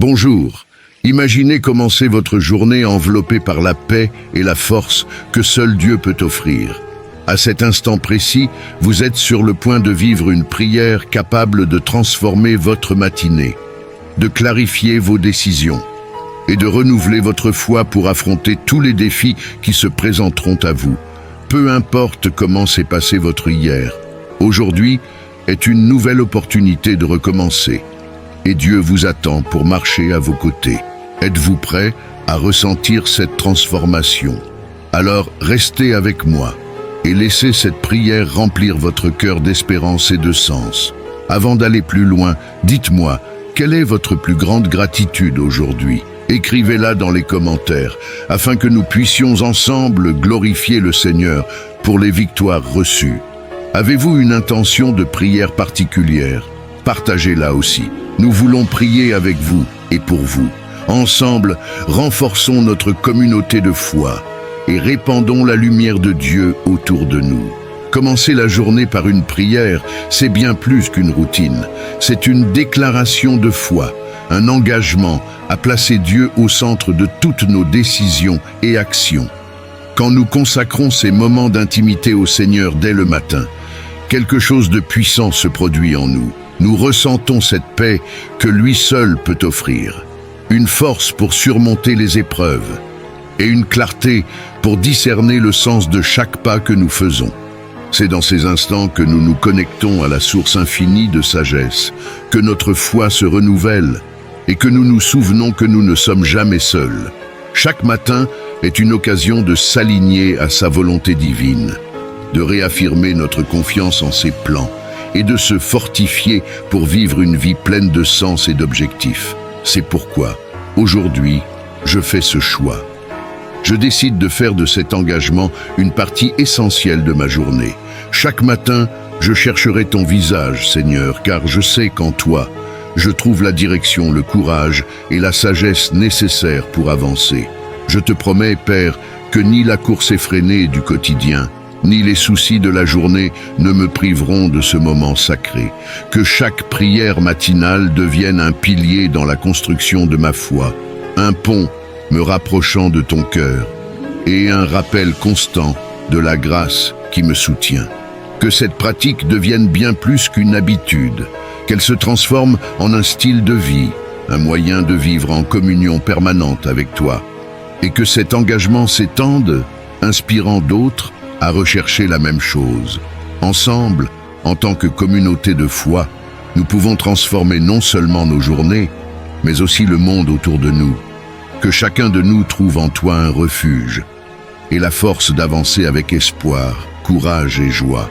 Bonjour. Imaginez commencer votre journée enveloppée par la paix et la force que seul Dieu peut offrir. À cet instant précis, vous êtes sur le point de vivre une prière capable de transformer votre matinée, de clarifier vos décisions et de renouveler votre foi pour affronter tous les défis qui se présenteront à vous. Peu importe comment s'est passé votre hier, aujourd'hui est une nouvelle opportunité de recommencer. Et Dieu vous attend pour marcher à vos côtés. Êtes-vous prêt à ressentir cette transformation? Alors restez avec moi et laissez cette prière remplir votre cœur d'espérance et de sens. Avant d'aller plus loin, dites-moi, quelle est votre plus grande gratitude aujourd'hui? Écrivez-la dans les commentaires, afin que nous puissions ensemble glorifier le Seigneur pour les victoires reçues. Avez-vous une intention de prière particulière? Partagez-la aussi. Nous voulons prier avec vous et pour vous. Ensemble, renforçons notre communauté de foi et répandons la lumière de Dieu autour de nous. Commencer la journée par une prière, c'est bien plus qu'une routine. C'est une déclaration de foi, un engagement à placer Dieu au centre de toutes nos décisions et actions. Quand nous consacrons ces moments d'intimité au Seigneur dès le matin, quelque chose de puissant se produit en nous. Nous ressentons cette paix que lui seul peut offrir, une force pour surmonter les épreuves et une clarté pour discerner le sens de chaque pas que nous faisons. C'est dans ces instants que nous nous connectons à la source infinie de sagesse, que notre foi se renouvelle et que nous nous souvenons que nous ne sommes jamais seuls. Chaque matin est une occasion de s'aligner à sa volonté divine, de réaffirmer notre confiance en ses plans et de se fortifier pour vivre une vie pleine de sens et d'objectifs. C'est pourquoi, aujourd'hui, je fais ce choix. Je décide de faire de cet engagement une partie essentielle de ma journée. Chaque matin, je chercherai ton visage, Seigneur, car je sais qu'en toi, je trouve la direction, le courage et la sagesse nécessaires pour avancer. Je te promets, Père, que ni la course effrénée du quotidien, ni les soucis de la journée ne me priveront de ce moment sacré. Que chaque prière matinale devienne un pilier dans la construction de ma foi, un pont me rapprochant de ton cœur et un rappel constant de la grâce qui me soutient. Que cette pratique devienne bien plus qu'une habitude, qu'elle se transforme en un style de vie, un moyen de vivre en communion permanente avec toi, et que cet engagement s'étende, inspirant d'autres à rechercher la même chose. Ensemble, en tant que communauté de foi, nous pouvons transformer non seulement nos journées, mais aussi le monde autour de nous. Que chacun de nous trouve en toi un refuge et la force d'avancer avec espoir, courage et joie.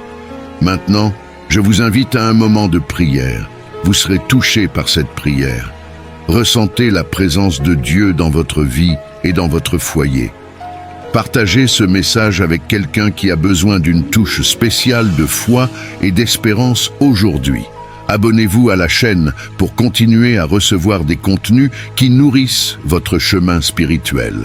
Maintenant, je vous invite à un moment de prière. Vous serez touchés par cette prière. Ressentez la présence de Dieu dans votre vie et dans votre foyer. Partagez ce message avec quelqu'un qui a besoin d'une touche spéciale de foi et d'espérance aujourd'hui. Abonnez-vous à la chaîne pour continuer à recevoir des contenus qui nourrissent votre chemin spirituel.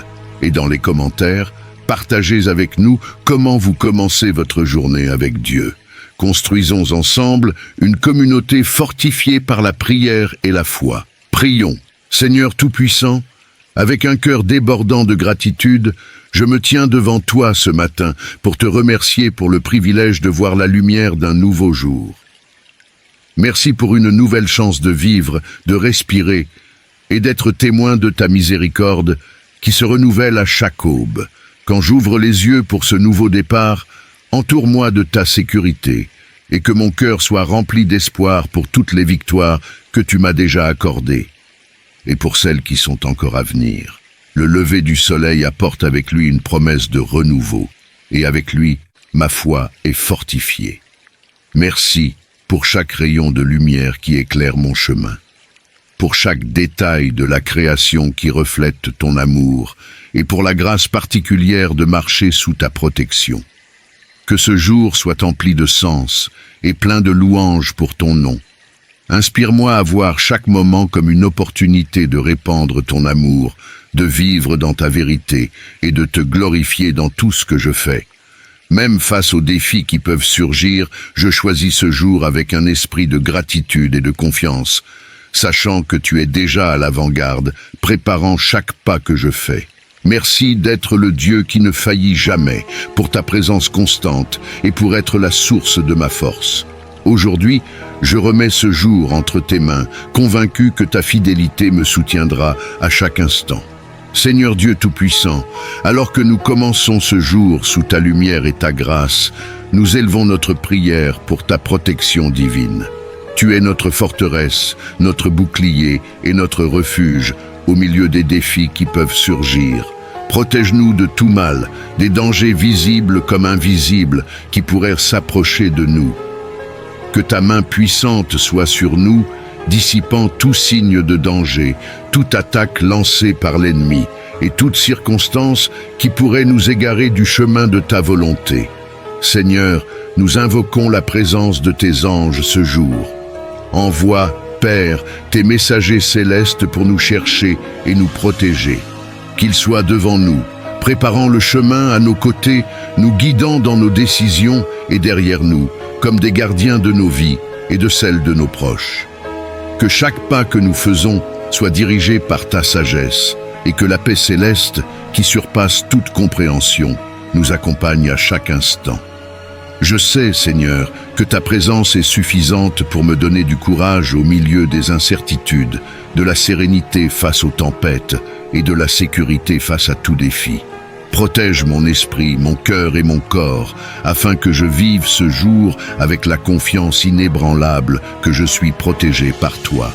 Et dans les commentaires, partagez avec nous comment vous commencez votre journée avec Dieu. Construisons ensemble une communauté fortifiée par la prière et la foi. Prions. Seigneur Tout-Puissant, avec un cœur débordant de gratitude, je me tiens devant toi ce matin pour te remercier pour le privilège de voir la lumière d'un nouveau jour. Merci pour une nouvelle chance de vivre, de respirer et d'être témoin de ta miséricorde qui se renouvelle à chaque aube. Quand j'ouvre les yeux pour ce nouveau départ, entoure-moi de ta sécurité et que mon cœur soit rempli d'espoir pour toutes les victoires que tu m'as déjà accordées et pour celles qui sont encore à venir. Le lever du soleil apporte avec lui une promesse de renouveau, et avec lui, ma foi est fortifiée. Merci pour chaque rayon de lumière qui éclaire mon chemin, pour chaque détail de la création qui reflète ton amour, et pour la grâce particulière de marcher sous ta protection. Que ce jour soit empli de sens et plein de louanges pour ton nom. Inspire-moi à voir chaque moment comme une opportunité de répandre ton amour, de vivre dans ta vérité et de te glorifier dans tout ce que je fais. Même face aux défis qui peuvent surgir, je choisis ce jour avec un esprit de gratitude et de confiance. sachant que tu es déjà à l'avant-garde, préparant chaque pas que je fais. Merci d'être le Dieu qui ne faillit jamais, pour ta présence constante et pour être la source de ma force. Aujourd'hui, je remets ce jour entre tes mains, convaincu que ta fidélité me soutiendra à chaque instant. Seigneur Dieu Tout-Puissant, alors que nous commençons ce jour sous ta lumière et ta grâce, nous élevons notre prière pour ta protection divine. Tu es notre forteresse, notre bouclier et notre refuge au milieu des défis qui peuvent surgir. Protège-nous de tout mal, des dangers visibles comme invisibles qui pourraient s'approcher de nous. Que ta main puissante soit sur nous, dissipant tout signe de danger, toute attaque lancée par l'ennemi et toute circonstance qui pourrait nous égarer du chemin de ta volonté. Seigneur, nous invoquons la présence de tes anges ce jour. Envoie, Père, tes messagers célestes pour nous chercher et nous protéger. Qu'ils soient devant nous, préparant le chemin à nos côtés, nous guidant dans nos décisions et derrière nous, comme des gardiens de nos vies et de celles de nos proches. Que chaque pas que nous faisons soit dirigé par ta sagesse et que la paix céleste, qui surpasse toute compréhension, nous accompagne à chaque instant. Je sais, Seigneur, que ta présence est suffisante pour me donner du courage au milieu des incertitudes, de la sérénité face aux tempêtes et de la sécurité face à tout défi. Protège mon esprit, mon cœur et mon corps, afin que je vive ce jour avec la confiance inébranlable que je suis protégé par toi.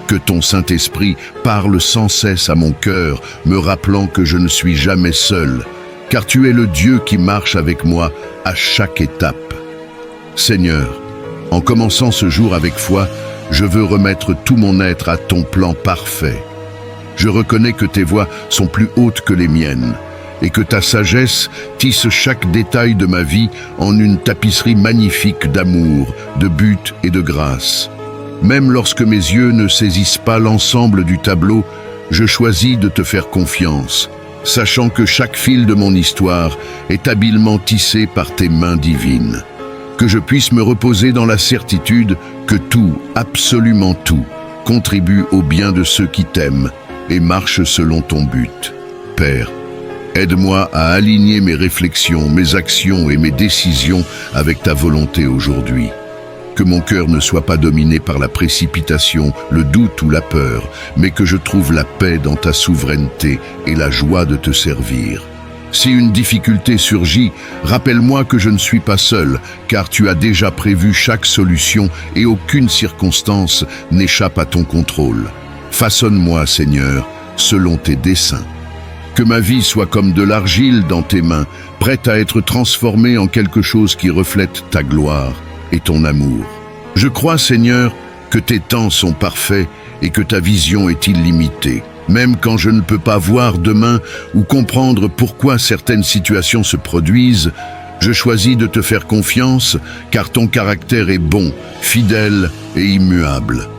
Que ton Saint-Esprit parle sans cesse à mon cœur, me rappelant que je ne suis jamais seul, car tu es le Dieu qui marche avec moi à chaque étape. Seigneur, en commençant ce jour avec foi, je veux remettre tout mon être à ton plan parfait. Je reconnais que tes voies sont plus hautes que les miennes, et que ta sagesse tisse chaque détail de ma vie en une tapisserie magnifique d'amour, de but et de grâce. Même lorsque mes yeux ne saisissent pas l'ensemble du tableau, je choisis de te faire confiance, sachant que chaque fil de mon histoire est habilement tissé par tes mains divines. Que je puisse me reposer dans la certitude que tout, absolument tout, contribue au bien de ceux qui t'aiment et marche selon ton but. Père, aide-moi à aligner mes réflexions, mes actions et mes décisions avec ta volonté aujourd'hui. Que mon cœur ne soit pas dominé par la précipitation, le doute ou la peur, mais que je trouve la paix dans ta souveraineté et la joie de te servir. Si une difficulté surgit, rappelle-moi que je ne suis pas seul, car tu as déjà prévu chaque solution et aucune circonstance n'échappe à ton contrôle. Façonne-moi, Seigneur, selon tes desseins. Que ma vie soit comme de l'argile dans tes mains, prête à être transformée en quelque chose qui reflète ta gloire et ton amour. Je crois, Seigneur, que tes temps sont parfaits et que ta vision est illimitée. Même quand je ne peux pas voir demain ou comprendre pourquoi certaines situations se produisent, je choisis de te faire confiance car ton caractère est bon, fidèle et immuable.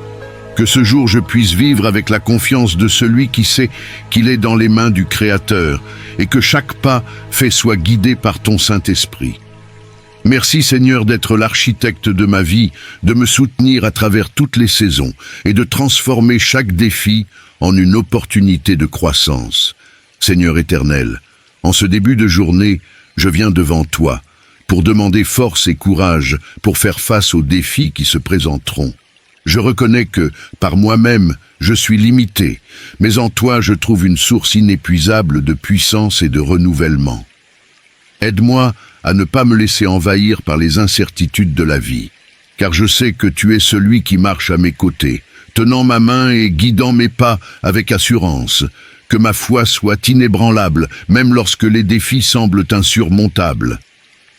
Que ce jour je puisse vivre avec la confiance de celui qui sait qu'il est dans les mains du Créateur et que chaque pas fait soit guidé par ton Saint-Esprit. Merci Seigneur d'être l'architecte de ma vie, de me soutenir à travers toutes les saisons et de transformer chaque défi en une opportunité de croissance. Seigneur éternel, en ce début de journée, je viens devant toi pour demander force et courage pour faire face aux défis qui se présenteront. Je reconnais que, par moi-même, je suis limité, mais en toi je trouve une source inépuisable de puissance et de renouvellement. Aide-moi à ne pas me laisser envahir par les incertitudes de la vie, car je sais que tu es celui qui marche à mes côtés, tenant ma main et guidant mes pas avec assurance. Que ma foi soit inébranlable, même lorsque les défis semblent insurmontables.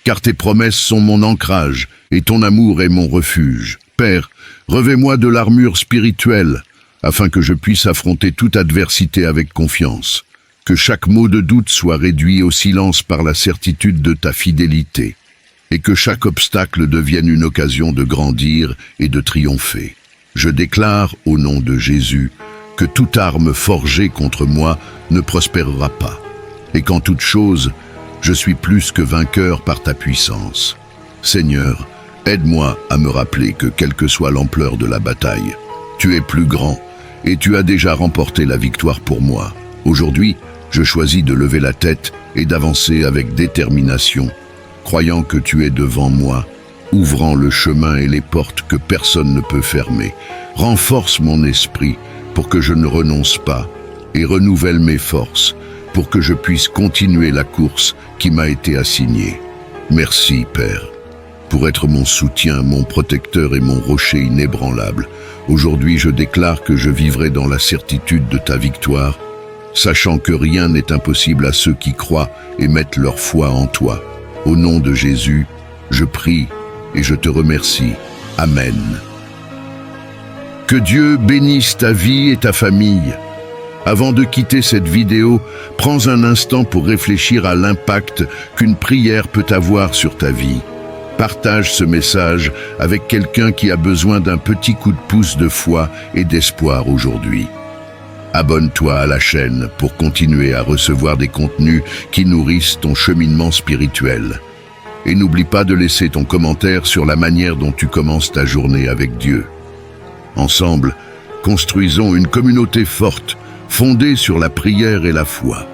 Car tes promesses sont mon ancrage et ton amour est mon refuge. Père, revêt-moi de l'armure spirituelle, afin que je puisse affronter toute adversité avec confiance. Que chaque mot de doute soit réduit au silence par la certitude de ta fidélité, et que chaque obstacle devienne une occasion de grandir et de triompher. Je déclare, au nom de Jésus, que toute arme forgée contre moi ne prospérera pas, et qu'en toute chose, je suis plus que vainqueur par ta puissance. Seigneur, aide-moi à me rappeler que quelle que soit l'ampleur de la bataille, Tu es plus grand et tu as déjà remporté la victoire pour moi. Aujourd'hui, je choisis de lever la tête et d'avancer avec détermination, croyant que tu es devant moi, ouvrant le chemin et les portes que personne ne peut fermer. Renforce mon esprit pour que je ne renonce pas et renouvelle mes forces pour que je puisse continuer la course qui m'a été assignée. Merci, Père, pour être mon soutien, mon protecteur et mon rocher inébranlable. Aujourd'hui, je déclare que je vivrai dans la certitude de ta victoire, sachant que rien n'est impossible à ceux qui croient et mettent leur foi en toi. Au nom de Jésus, je prie et je te remercie. Amen. Que Dieu bénisse ta vie et ta famille. Avant de quitter cette vidéo, prends un instant pour réfléchir à l'impact qu'une prière peut avoir sur ta vie. Partage ce message avec quelqu'un qui a besoin d'un petit coup de pouce de foi et d'espoir aujourd'hui. Abonne-toi à la chaîne pour continuer à recevoir des contenus qui nourrissent ton cheminement spirituel. Et n'oublie pas de laisser ton commentaire sur la manière dont tu commences ta journée avec Dieu. Ensemble, construisons une communauté forte, fondée sur la prière et la foi.